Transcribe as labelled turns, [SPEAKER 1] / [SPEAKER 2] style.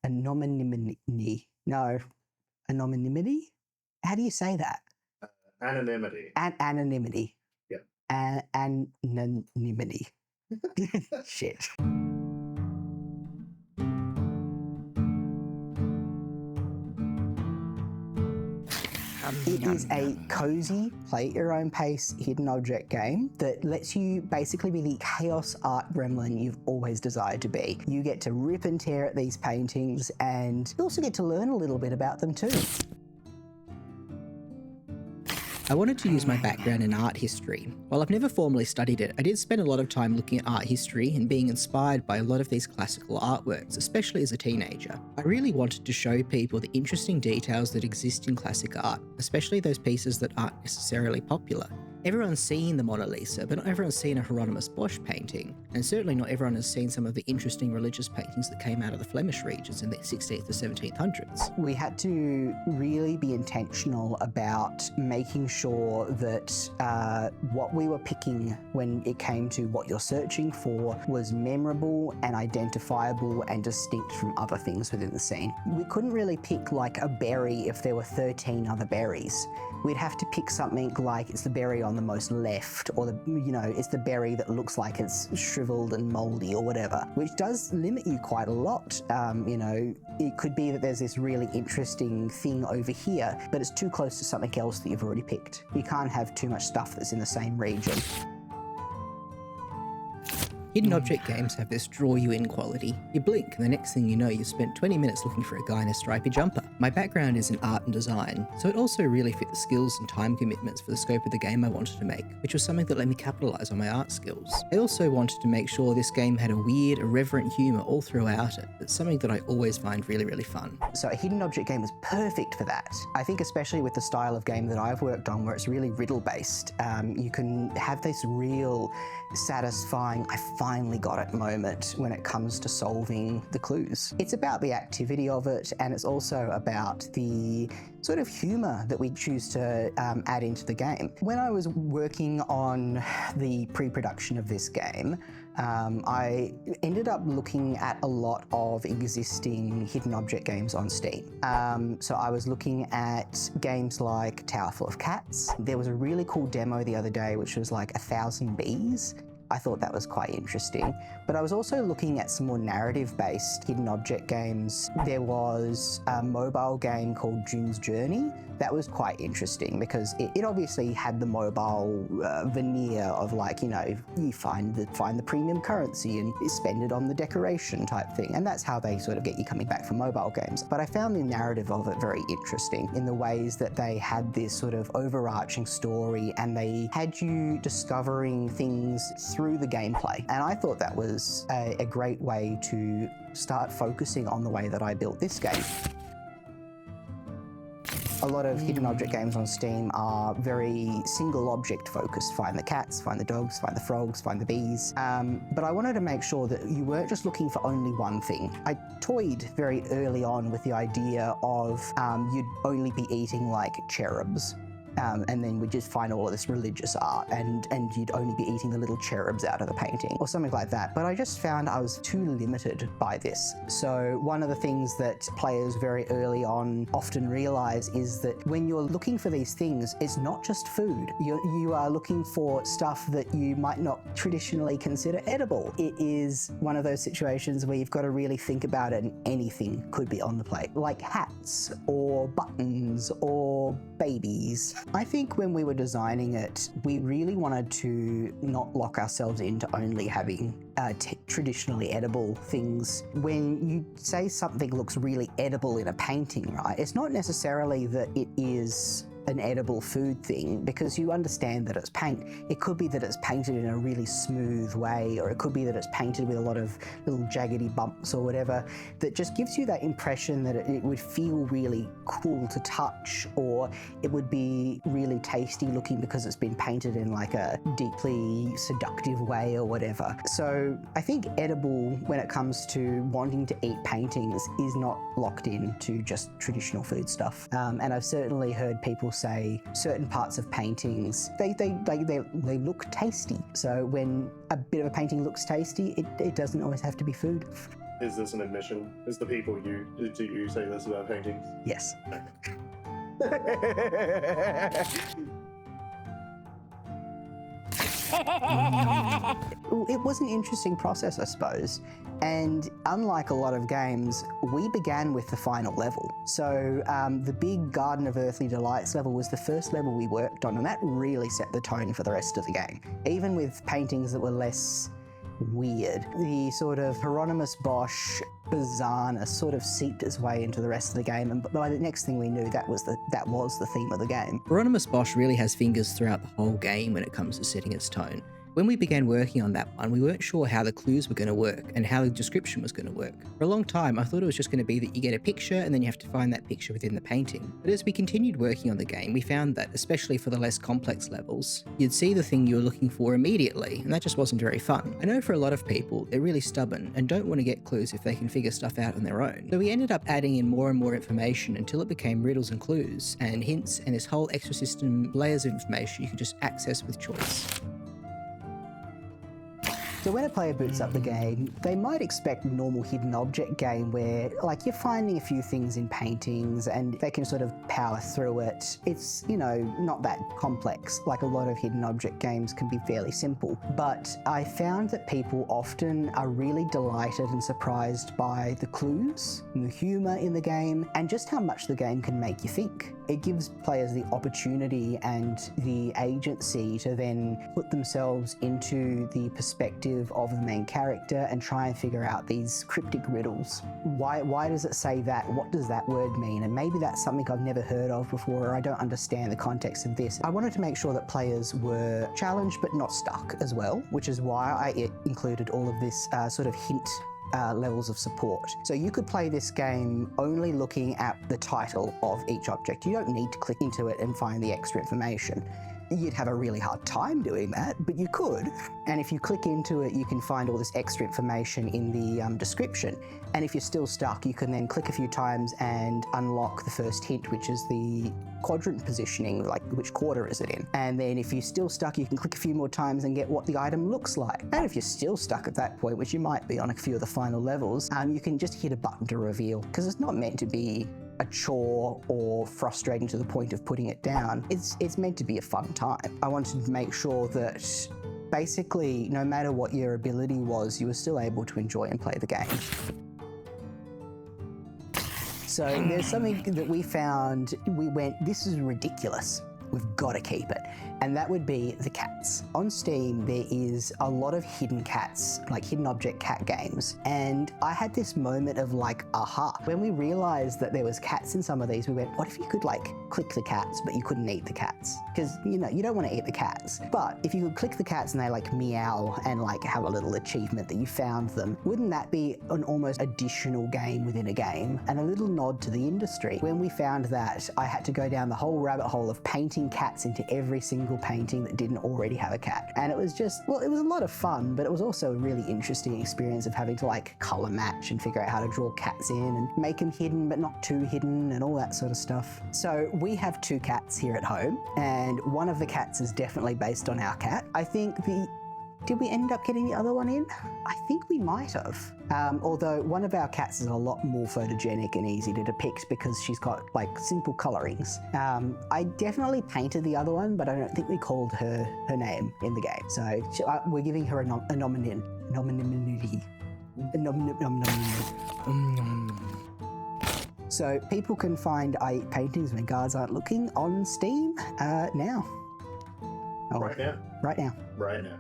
[SPEAKER 1] Anonymity. No, anonymity? How do you say that?
[SPEAKER 2] Anonymity.
[SPEAKER 1] Anonymity.
[SPEAKER 2] Yeah.
[SPEAKER 1] Anonymity. Shit. It is a cozy, play-at-your-own-pace hidden object game that lets you basically be the chaos art gremlin you've always desired to be. You get to rip and tear at these paintings, and you also get to learn a little bit about them too. I wanted to use my background in art history. While I've never formally studied it, I did spend a lot of time looking at art history and being inspired by a lot of these classical artworks, especially as a teenager. I really wanted to show people the interesting details that exist in classic art, especially those pieces that aren't necessarily popular. Everyone's seen the Mona Lisa, but not everyone's seen a Hieronymus Bosch painting, and certainly not everyone has seen some of the interesting religious paintings that came out of the Flemish regions in the 16th or 1700s. We had to really be intentional about making sure that what we were picking when it came to what you're searching for was memorable and identifiable and distinct from other things within the scene. We couldn't really pick like a berry if there were 13 other berries. We'd have to pick something like it's the berry on the most left, or it's the berry that looks like it's shriveled and moldy or whatever, which does limit you quite a lot. It could be that there's this really interesting thing over here, but it's too close to something else that you've already picked. You can't have too much stuff that's in the same region. Hidden object games have this draw you in quality. You blink and the next thing you know you've spent 20 minutes looking for a guy in a stripy jumper. My background is in art and design, so it also really fit the skills and time commitments for the scope of the game I wanted to make, which was something that let me capitalise on my art skills. I also wanted to make sure this game had a weird, irreverent humour all throughout it. It's something that I always find really, really fun. So a hidden object game was perfect for that. I think especially with the style of game that I've worked on where it's really riddle based, you can have this real satisfying, I finally got it moment when it comes to solving the clues. It's about the activity of it, and it's also about the sort of humour that we choose to add into the game. When I was working on the pre-production of this game, I ended up looking at a lot of existing hidden object games on Steam. So I was looking at games like Tower Full of Cats. There was a really cool demo the other day which was like 1,000 bees. I thought that was quite interesting. But I was also looking at some more narrative-based hidden object games. There was a mobile game called June's Journey. That was quite interesting because it obviously had the mobile veneer of like, you find the premium currency and you spend it on the decoration type thing. And that's how they sort of get you coming back from mobile games. But I found the narrative of it very interesting in the ways that they had this sort of overarching story and they had you discovering things through the gameplay. And I thought that was a great way to start focusing on the way that I built this game. A lot of hidden object games on Steam are very single object focused. Find the cats, find the dogs, find the frogs, find the bees. But I wanted to make sure that you weren't just looking for only one thing. I toyed very early on with the idea of you'd only be eating like cherubs. And then we'd just find all of this religious art and you'd only be eating the little cherubs out of the painting or something like that. But I just found I was too limited by this. So one of the things that players very early on often realize is that when you're looking for these things, it's not just food. You are looking for stuff that you might not traditionally consider edible. It is one of those situations where you've got to really think about it and anything could be on the plate, like hats or buttons or babies. I think when we were designing it, we really wanted to not lock ourselves into only having traditionally edible things. When you say something looks really edible in a painting, right, it's not necessarily that it is an edible food thing because you understand that it's paint. It could be that it's painted in a really smooth way, or it could be that it's painted with a lot of little jaggedy bumps or whatever that just gives you that impression that it would feel really cool to touch, or it would be really tasty looking because it's been painted in like a deeply seductive way or whatever. So I think edible when it comes to wanting to eat paintings is not locked in to just traditional food stuff. And I've certainly heard people say certain parts of paintings, they look tasty. So when a bit of a painting looks tasty, it doesn't always have to be food.
[SPEAKER 2] Is this an admission? Is the people do you say this about paintings?
[SPEAKER 3] Yes. It was an interesting process, I suppose. And unlike a lot of games, we began with the final level. So the big Garden of Earthly Delights level was the first level we worked on, and that really set the tone for the rest of the game. Even with paintings that were less weird, the sort of Hieronymus Bosch bizarreness sort of seeped its way into the rest of the game, and by the next thing we knew, that was the theme of the game.
[SPEAKER 1] Hieronymus Bosch really has fingers throughout the whole game when it comes to setting its tone. When we began working on that one, we weren't sure how the clues were going to work and how the description was going to work. For a long time, I thought it was just going to be that you get a picture and then you have to find that picture within the painting. But as we continued working on the game, we found that, especially for the less complex levels, you'd see the thing you were looking for immediately, and that just wasn't very fun. I know for a lot of people, they're really stubborn and don't want to get clues if they can figure stuff out on their own. So we ended up adding in more and more information until it became riddles and clues, and hints, and this whole extra system, layers of information you could just access with choice.
[SPEAKER 3] So when a player boots up the game, they might expect a normal hidden object game where, like, you're finding a few things in paintings and they can sort of power through it. It's, you know, not that complex. Like, a lot of hidden object games can be fairly simple. But I found that people often are really delighted and surprised by the clues and the humour in the game and just how much the game can make you think. It gives players the opportunity and the agency to then put themselves into the perspective of the main character and try and figure out these cryptic riddles. Why does it say that? What does that word mean? And maybe that's something I've never heard of before, or I don't understand the context of this. I wanted to make sure that players were challenged but not stuck as well, which is why I included all of this sort of hint levels of support. So you could play this game only looking at the title of each object. You don't need to click into it and find the extra information. You'd have a really hard time doing that, but you could. And if you click into it, you can find all this extra information in the description. And if you're still stuck, you can then click a few times and unlock the first hint, which is the quadrant positioning, like which quarter is it in. And then if you're still stuck, you can click a few more times and get what the item looks like. And if you're still stuck at that point, which you might be on a few of the final levels, you can just hit a button to reveal, because it's not meant to be a chore or frustrating to the point of putting it down. It's meant to be a fun time. I wanted to make sure that basically, no matter what your ability was, you were still able to enjoy and play the game. So there's something that we found, we went, this is ridiculous. We've got to keep it. And that would be the cats. On Steam, there is a lot of hidden cats, like hidden object cat games. And I had this moment of like, aha. When we realized that there was cats in some of these, we went, what if you could like click the cats, but you couldn't eat the cats? Because, you know, you don't want to eat the cats. But if you could click the cats and they like meow and like have a little achievement that you found them, wouldn't that be an almost additional game within a game and a little nod to the industry? When we found that, I had to go down the whole rabbit hole of painting cats into every single painting that didn't already have a cat. And it was just, well, it was a lot of fun, but it was also a really interesting experience of having to like color match and figure out how to draw cats in and make them hidden but not too hidden and all that sort of stuff. So we have 2 cats here at home, and one of the cats is definitely based on our cat. I think did we end up getting the other one in? I think we might have. Although one of our cats is a lot more photogenic and easy to depict because she's got like simple colorings. I definitely painted the other one, but I don't think we called her name in the game. So we're giving her a nominee. So people can find I Eat Paintings When Guards Aren't Looking on Steam now.
[SPEAKER 2] Right now.
[SPEAKER 3] Right now.
[SPEAKER 2] Right now.